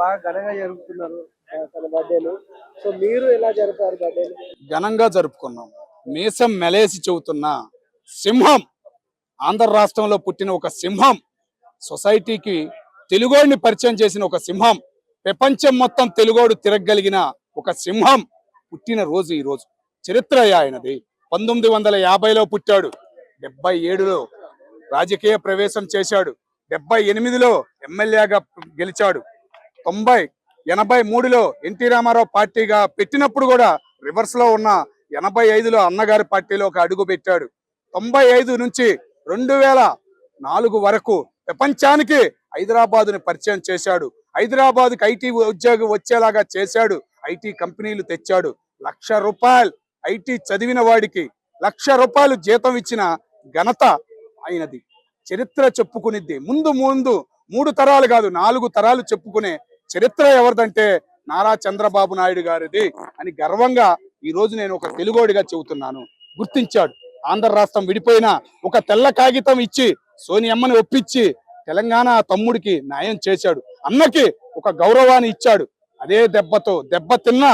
బాగా ఘనంగా జరుపుతున్నారు తన బర్త్డేను. సో మీరు ఎలా జరుపుతారు బర్త్డేను? ఘనంగా జరుపుకున్నాం. మీసం మెలేసి చెబుతున్న సింహం, ఆంధ్ర రాష్ట్రంలో పుట్టిన ఒక సింహం, సొసైటీకి తెలుగోడిని పరిచయం చేసిన ఒక సింహం, ప్రపంచం మొత్తం తెలుగోడు తిరగగలిగిన ఒక సింహం పుట్టిన రోజు ఈ రోజు. చరిత్ర ఆయనది. 1950లో పుట్టాడు, 77లో రాజకీయ ప్రవేశం చేశాడు, 78లో ఎమ్మెల్యేగా గెలిచాడు, 83లో ఎన్టీ రామారావు పార్టీగా పెట్టినప్పుడు కూడా రివర్స్ లో ఉన్న 85లో అన్నగారి పార్టీలోకి అడుగు పెట్టాడు. 95 నుంచి 2004 వరకు ప్రపంచానికి హైదరాబాదుని పరిచయం చేశాడు. హైదరాబాద్కి ఐటీ ఉద్యోగం వచ్చేలాగా చేశాడు. ఐటీ కంపెనీలు తెచ్చాడు. ₹1,00,000 ఐటీ చదివిన వాడికి ₹1,00,000 జీతం ఇచ్చిన ఘనత ఆయనది. చరిత్ర చెప్పుకునిద్ది. ముందు 3 తరాలు కాదు 4 తరాలు చెప్పుకునే చరిత్ర ఎవరిదంటే నారా చంద్రబాబు నాయుడు గారిది అని గర్వంగా ఈ రోజు నేను ఒక తెలుగోడిగా చెబుతున్నాను. గుర్తించాడు. ఆంధ్ర రాష్ట్రం విడిపోయిన ఒక తెల్ల కాగితం ఇచ్చి సోనియమ్మని ఒప్పించి తెలంగాణ తమ్ముడికి న్యాయం చేశాడు. అన్నకి ఒక గౌరవాన్ని ఇచ్చాడు. అదే దెబ్బ తిన్న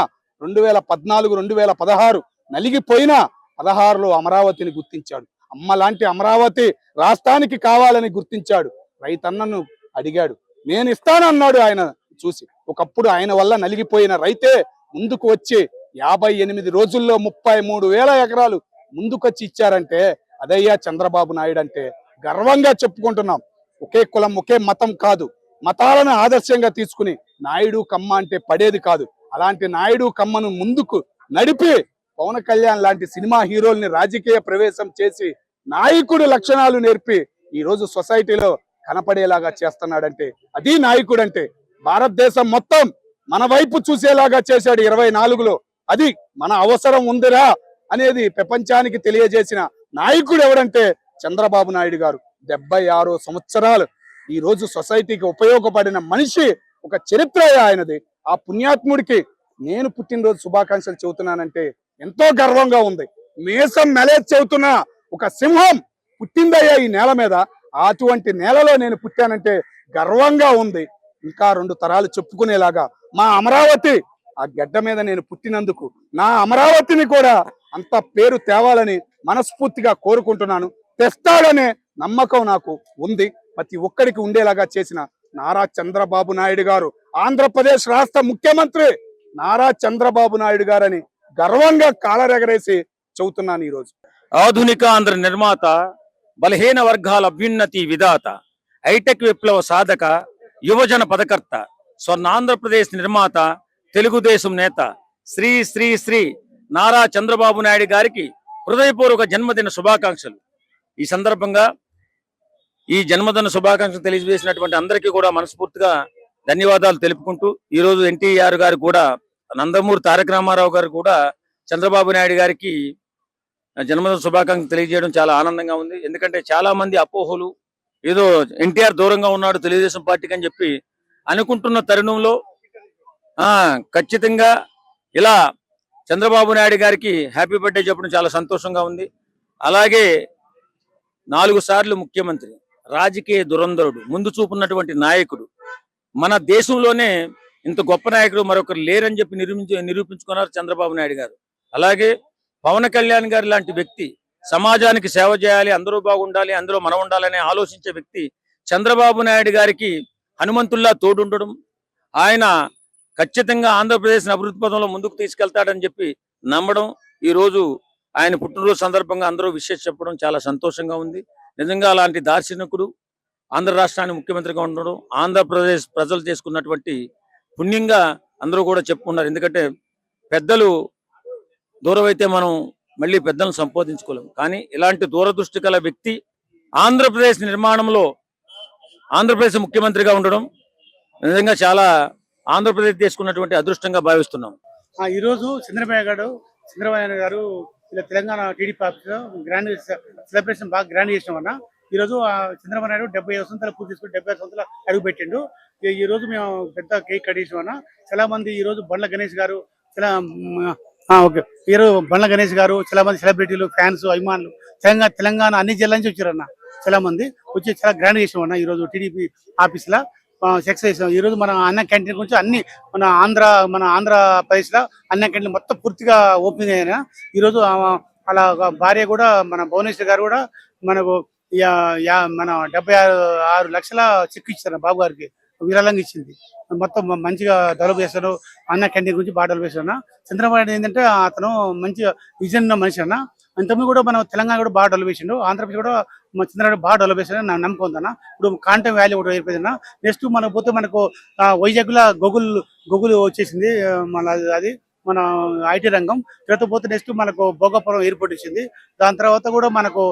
2014, 2016 నలిగిపోయిన 16లో అమరావతిని గుర్తించాడు. అమ్మ లాంటి అమరావతి రాష్ట్రానికి కావాలని గుర్తించాడు. రైతన్నను అడిగాడు, నేను ఇస్తానన్నాడు. ఆయన చూసి ఒకప్పుడు ఆయన వల్ల నలిగిపోయిన రైతే ముందుకు వచ్చి 58 రోజుల్లో 33,000 ఎకరాలు ముందుకొచ్చి ఇచ్చారంటే అదయ్యా చంద్రబాబు నాయుడు అంటే. గర్వంగా చెప్పుకుంటున్నాం. ఒకే కులం ఒకే మతం కాదు, మతాలను ఆదర్శంగా తీసుకుని నాయుడు కమ్మ అంటే పడేది కాదు. అలాంటి నాయుడు కమ్మను ముందుకు నడిపి పవన్ కళ్యాణ్ లాంటి సినిమా హీరోల్ని రాజకీయ ప్రవేశం చేసి నాయకుడి లక్షణాలు నేర్పి ఈ రోజు సొసైటీలో కనపడేలాగా చేస్తున్నాడంటే అది నాయకుడు అంటే. భారతదేశం మొత్తం మన వైపు చూసేలాగా చేశాడు 24లో. అది మన అవసరం ఉందిరా అనేది ప్రపంచానికి తెలియజేసిన నాయకుడు ఎవడంటే చంద్రబాబు నాయుడు గారు. 76 సంవత్సరాలు ఈ రోజు సొసైటీకి ఉపయోగపడిన మనిషి. ఒక చరిత్ర ఆయనది. ఆ పుణ్యాత్ముడికి నేను పుట్టినరోజు శుభాకాంక్షలు చెబుతున్నానంటే ఎంతో గర్వంగా ఉంది. మీసం మెలేసి చెబుతున్న ఒక సింహం పుట్టిందయ్యా ఈ నేల మీద. అటువంటి నేలలో నేను పుట్టానంటే గర్వంగా ఉంది. ఇంకా 2 తరాలు చెప్పుకునేలాగా మా అమరావతి ఆ గడ్డ మీద నేను పుట్టినందుకు నా అమరావతిని కూడా అంత పేరు తేవాలని మనస్ఫూర్తిగా కోరుకుంటున్నాను. తెస్తాడనే నమ్మకం నాకు ఉంది. ప్రతి ఒక్కరికి ఉండేలాగా చేసిన నారా చంద్రబాబు నాయుడు గారు, ఆంధ్రప్రదేశ్ రాష్ట్ర ముఖ్యమంత్రి నారా చంద్రబాబు నాయుడు గారని గర్వంగా కాలరెగరేసి చెబుతున్నాను ఈరోజు. ఆధునిక ఆంధ్ర నిర్మాత, బలహీన వర్గాల అభ్యున్నతి విధాత, హైటెక్ విప్లవ సాధక, యువజన పథకర్త, స్వర్ణాంధ్రప్రదేశ్ నిర్మాత, తెలుగుదేశం నేత శ్రీ శ్రీ శ్రీ నారా చంద్రబాబు నాయుడు గారికి హృదయపూర్వక జన్మదిన శుభాకాంక్షలు. ఈ సందర్భంగా ఈ జన్మదిన శుభాకాంక్షలు తెలియజేసినటువంటి అందరికీ కూడా మనస్ఫూర్తిగా ధన్యవాదాలు తెలుపుకుంటూ, ఈరోజు ఎన్టీఆర్ గారు కూడా, నందమూరి తారక రామారావు గారు కూడా చంద్రబాబు నాయుడు గారికి జన్మదిన శుభాకాంక్షలు తెలియజేయడం చాలా ఆనందంగా ఉంది. ఎందుకంటే చాలా మంది అపోహలు, ఏదో ఎన్టీఆర్ దూరంగా ఉన్నాడు తెలుగుదేశం పార్టీకి అని చెప్పి అనుకుంటున్న తరుణంలో ఖచ్చితంగా ఇలా చంద్రబాబు నాయుడు గారికి హ్యాపీ బర్త్డే చెప్పడం చాలా సంతోషంగా ఉంది. అలాగే 4 సార్లు ముఖ్యమంత్రి, రాజకీయ దురంధరుడు, ముందు చూపున్నటువంటి నాయకుడు, మన దేశంలోనే ఇంత గొప్ప నాయకుడు మరొకరు లేరని చెప్పి నిరూపించుకున్నారు చంద్రబాబు నాయుడు గారు. అలాగే పవన్ కళ్యాణ్ గారు లాంటి వ్యక్తి, సమాజానికి సేవ చేయాలి, అందరూ బాగుండాలి, అందులో మనం ఉండాలని ఆలోచించే వ్యక్తి చంద్రబాబు నాయుడు గారికి హనుమంతుల్లా తోడుండడం, ఆయన ఖచ్చితంగా ఆంధ్రప్రదేశ్ అభివృద్ధి పథంలో ముందుకు తీసుకెళ్తాడని చెప్పి నమ్మడం, ఈరోజు ఆయన పుట్టినరోజు సందర్భంగా అందరూ విషయం చెప్పడం చాలా సంతోషంగా ఉంది. నిజంగా అలాంటి దార్శనికుడు ఆంధ్ర రాష్ట్రానికి ముఖ్యమంత్రిగా ఉండడం ఆంధ్రప్రదేశ్ ప్రజలు చేసుకున్నటువంటి పుణ్యంగా అందరూ కూడా చెప్పుకున్నారు. ఎందుకంటే పెద్దలు దూరం అయితే మనం మళ్ళీ పెద్దలను సంపాదించుకోలేము. కానీ ఇలాంటి దూరదృష్టి గల వ్యక్తి ఆంధ్రప్రదేశ్ నిర్మాణంలో ఆంధ్రప్రదేశ్ ముఖ్యమంత్రిగా ఉండడం నిజంగా చాలా ఆంధ్రప్రదేశ్ తీసుకున్నటువంటి అదృష్టంగా భావిస్తున్నాం. ఈరోజు చంద్రబాబు గారు ఇలా తెలంగాణ టీడీపీ ఆఫీస్లో గ్రాండ్ సెలబ్రేషన్ బాగా గ్రాండ్ చేసినాం అన్న. ఈరోజు చంద్రబాబు నాయుడు 75 సంవత్సరాలు పూర్తి చేసుకుని 75 సంవత్సరాలు అడుగు పెట్టిండు. ఈ రోజు మేము పెద్ద కేక్ కట్ చేసినాం అన్న. చాలా మంది ఈరోజు బండ్ల గణేష్ గారు, బండ్ల గణేష్ గారు, చాలా మంది సెలబ్రిటీలు, ఫ్యాన్స్, అభిమానులు తెలంగాణ అన్ని జిల్లాల నుంచి వచ్చారన్న. చాలా మంది వచ్చి చాలా గ్రాండ్ చేసినాం అన్న ఈరోజు టీడీపీ ఆఫీస్లో. సక్సెస్ చేసాం. ఈ రోజు మన అన్న క్యాంటీన్ గురించి అన్ని మన ఆంధ్రప్రదేశ్ లో అన్న క్యాంటీన్ మొత్తం పూర్తిగా ఓపెనింగ్ అయినా ఈ రోజు అలా భార్య కూడా మన భువనేశ్వర్ గారు కూడా మనకు మన 76 లక్షల చెక్ ఇచ్చారు బాబు గారికి, విరాళంగా ఇచ్చింది. మొత్తం మంచిగా డెవలప్ చేస్తారు. అన్న క్యాంటీన్ గురించి బాగా డెవలప్ చేస్తారు. చంద్రబాబు నాయుడు ఏంటంటే అతను మంచిగా విజన్ ఉన్న మనిషి అన్న. అంతకుముందు కూడా మన తెలంగాణ కూడా బాగా డెవలప్ చేసిండు, ఆంధ్రప్రదేశ్ కూడా మన చంద్రబాబు బాగా డెవలప్ చేశారని నాకు నమ్మకం ఉందన్న. ఇప్పుడు కాంటం వ్యాలీ కూడా ఏర్పడిందన్న. నెక్స్ట్ మనకు పోతే మనకు వైజాగ్ లో గూగుల్ వచ్చేసింది, అది మన ఐటీ రంగం. తర్వాత పోతే నెక్స్ట్ మనకు భోగాపురం ఎయిర్పోర్ట్ ఇచ్చింది. దాని తర్వాత కూడా మనకు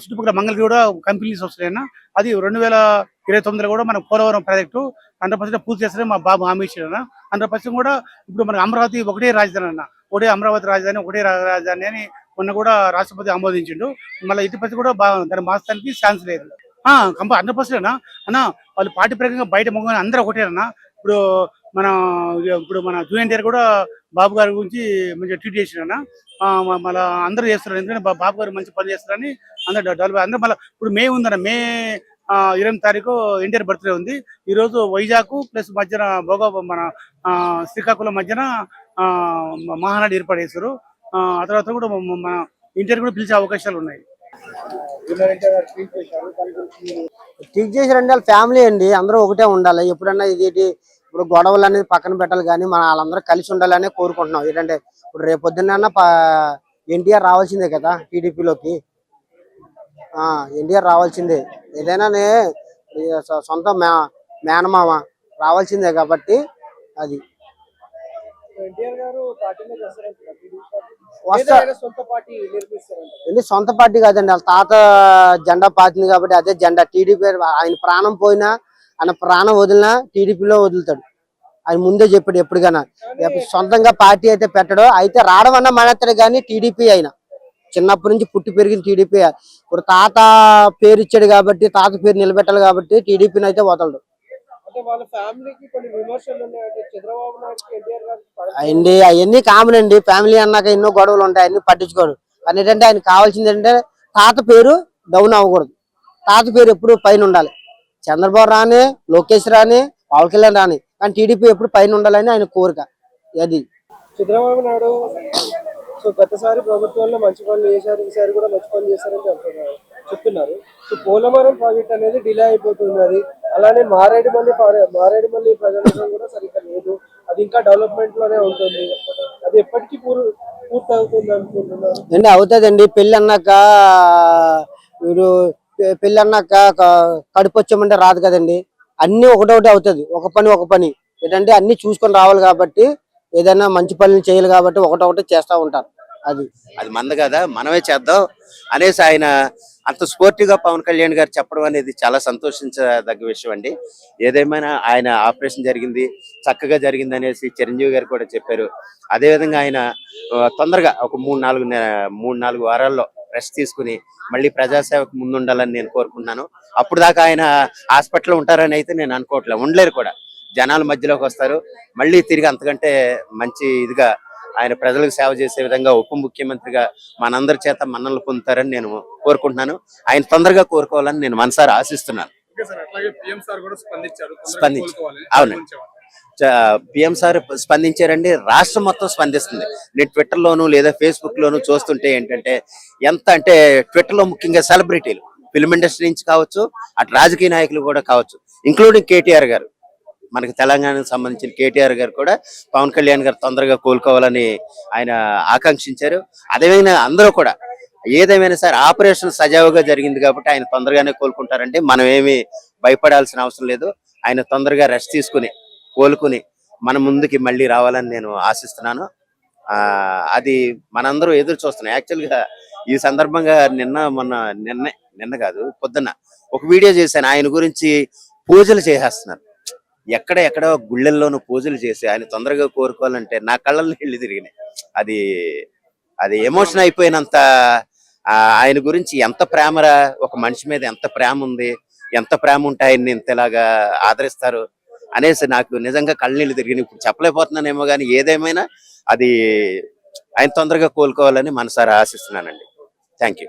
చుట్టుపక్కల మంగళగిరి కూడా కంపెనీస్ వస్తున్నాయన్న. అది 2029లో కూడా మనకు పోలవరం ప్రాజెక్టు 100% పూర్తి చేస్తారని మా బాబు హామీ ఇచ్చారన్న. 100% కూడా ఇప్పుడు మనకు అమరావతి ఒకటే రాజధాని అన్న, అమరావతి రాజధాని ఒకటే రాజధాని అని మొన్న కూడా రాష్ట్రపతి ఆమోదించిండు. మళ్ళీ ఇటు పచ్చి కూడా దాన్ని మార్చడానికి ఛాన్స్ లేదు. 100% అన్న. వాళ్ళు పార్టీ ప్రకారంగా బయట మొగ్గ అందరూ ఒకటేనన్నా. ఇప్పుడు మన జూనియర్ ఎన్టీఆర్ కూడా బాబు గారి గురించి మంచిగా ట్వీట్ చేసిరన్న. మళ్ళీ అందరూ చేస్తారు, ఎందుకంటే బాబు గారు మంచి పని చేస్తారని అందరూ డెవలప్. అందరూ మళ్ళీ ఇప్పుడు మే ఉందన్న, మే 20 తారీఖు ఎన్టీఆర్ బర్త్డే ఉంది. ఈ రోజు వైజాగ్ ప్లస్ మధ్యన మన శ్రీకాకుళం మధ్యన మహానాడు ఏర్పాటు చేస్తారు. ఆ తర్వాత కూడా మన ఎన్టీఆర్ కూడా పిలిచే అవకాశాలు ఉన్నాయి. ట్వీట్ చేశారంటే వాళ్ళ ఫ్యామిలీ అండి, అందరూ ఒకటే ఉండాలి. ఎప్పుడన్నా ఇది ఇప్పుడు గొడవలు అనేది పక్కన పెట్టాలి, కానీ మన వాళ్ళందరూ కలిసి ఉండాలని కోరుకుంటున్నాం. ఏంటంటే ఇప్పుడు రేపు పొద్దున్న ఎన్టీఆర్ రావాల్సిందే కదా టీడీపీలోకి. ఎన్టీఆర్ రావాల్సిందే, ఏదైనా సొంత మేనమామ రావాల్సిందే కాబట్టి అది సొంత పార్టీ కాదండి, వాళ్ళ తాత జెండా పాతింది కాబట్టి అదే జెండా. టీడీపీ ఆయన ప్రాణం పోయినా, ఆయన ప్రాణం వదిలినా టీడీపీలో వదులుతాడు. ఆయన ముందే చెప్పాడు ఎప్పటికైనా. సొంతంగా పార్టీ అయితే పెట్టడు, అయితే రావడం అన్న మానేస్తాడు. కానీ టీడీపీ అయినా చిన్నప్పటి నుంచి పుట్టి పెరిగిన టీడీపీ. ఇప్పుడు తాత పేరు ఇచ్చాడు కాబట్టి, తాత పేరు నిలబెట్టాలి కాబట్టి టీడీపీని అయితే వదలడు. అండి అవన్నీ కామన్ అండి, ఫ్యామిలీ అన్నాక ఎన్నో గొడవలు ఉంటాయి, అన్ని పట్టించుకోడు. కానీ ఏంటంటే ఆయన కావాల్సింది ఏంటంటే తాత పేరు డౌన్ అవ్వకూడదు, తాత పేరు ఎప్పుడు పైన ఉండాలి. చంద్రబాబు రాని, లోకేష్ రాని, పవన్ కళ్యాణ్ రాని, కానీ టీడీపీ ఎప్పుడు పైన ఉండాలని ఆయన కోరిక. అది చంద్రబాబు నాయుడు గతసారి ప్రభుత్వంలో మంచి పనులు చేశారు, ఈసారి కూడా మంచి పనులు చేశారని చెప్తున్నారు. సో పోలవరం ప్రాజెక్ట్ అనేది డిలే అయిపోతున్నది. అలానే మారేడుమల్లి ప్రజలు కూడా సరిగ్గా లేదు, అది ఇంకా డెవలప్మెంట్ లోనే ఉంటుంది. అది ఎప్పటికీ పూర్తి అవుతుంది అనుకుంటున్నారు అండి. అవుతుందండి. పెళ్ళి అన్నాక కడుపు వచ్చామంటే రాదు కదండి. అన్ని ఒకటొకటి అవుతుంది, ఒక పని ఏంటంటే అన్ని చూసుకొని రావాలి కాబట్టి, ఏదైనా మంచి పనులు చేయాలి కాబట్టి ఒకటొకటి చేస్తూ ఉంటారు. అది మంద కదా, మనమే చేద్దాం అనేసి ఆయన అంత స్పోర్టివ్ గా పవన్ కళ్యాణ్ గారు చెప్పడం అనేది చాలా సంతోషించదగ్గ విషయం అండి. ఏదేమైనా ఆయన ఆపరేషన్ జరిగింది, చక్కగా జరిగింది అనేసి చిరంజీవి గారు కూడా చెప్పారు. అదేవిధంగా ఆయన తొందరగా ఒక 3-4 వారాల్లో రెస్ట్ తీసుకుని మళ్ళీ ప్రజాసేవకు ముందుండాలని నేను కోరుకుంటున్నాను. అప్పుడు దాకా ఆయన హాస్పిటల్లో ఉంటారని అయితే నేను అనుకోవట్లేదు, ఉండలేరు కూడా. జనాల మధ్యలోకి వస్తారు, మళ్ళీ తిరిగి అంతకంటే మంచి ఇదిగా ఆయన ప్రజలకు సేవ చేసే విధంగా ఉప ముఖ్యమంత్రిగా మనందరి చేత మన్ననలు పొందుతారని నేను కోరుకుంటున్నాను. ఆయన తొందరగా కోరుకోవాలని నేను మనసారా ఆశిస్తున్నాను. అవునండి, పిఎం సార్ స్పందించారండి, రాష్ట్రం మొత్తం స్పందిస్తుంది. నేను ట్విట్టర్ లోను లేదా ఫేస్బుక్ లోను చూస్తుంటే ఏంటంటే ఎంత అంటే ట్విట్టర్ లో ముఖ్యంగా సెలబ్రిటీలు, ఫిల్మ్ ఇండస్ట్రీ నుంచి కావచ్చు, అటు రాజకీయ నాయకులు కూడా కావచ్చు, ఇంక్లూడింగ్ కేటీఆర్ గారు, మనకి తెలంగాణకు సంబంధించిన కేటీఆర్ గారు కూడా పవన్ కళ్యాణ్ గారు తొందరగా కోలుకోవాలని ఆయన ఆకాంక్షించారు. అదేవిధంగా అందరూ కూడా ఏదేమైనా సరే ఆపరేషన్ సజావుగా జరిగింది కాబట్టి ఆయన తొందరగానే కోలుకుంటారంటే మనం ఏమి భయపడాల్సిన అవసరం లేదు. ఆయన తొందరగా రెస్ట్ తీసుకుని కోలుకుని మన ముందుకి మళ్ళీ రావాలని నేను ఆశిస్తున్నాను. అది మనందరూ ఎదురు చూస్తున్నాం. యాక్చువల్గా ఈ సందర్భంగా నిన్న కాదు పొద్దున్న ఒక వీడియో చేశాను, ఆయన గురించి పూజలు చేసేస్తున్నారు. ఎక్కడ గుళ్ళల్లోనూ పూజలు చేసి ఆయన తొందరగా కోరుకోవాలంటే నా కళ్ళల్లో నీళ్లు తిరిగినాయి. అది ఎమోషన్ అయిపోయినంత. ఆయన గురించి ఎంత ప్రేమరా, ఒక మనిషి మీద ఎంత ప్రేమ ఉంది, ఎంత ప్రేమ ఉంటే ఆయన్ని ఇంతలాగా ఆదరిస్తారు అనేసి నాకు నిజంగా కళ్ళనీళ్ళు తిరిగినాయి. ఇప్పుడు చెప్పలేకపోతున్నానేమో కానీ ఏదేమైనా అది ఆయన తొందరగా కోలుకోవాలని మనసారా ఆశిస్తున్నానండి. Thank you.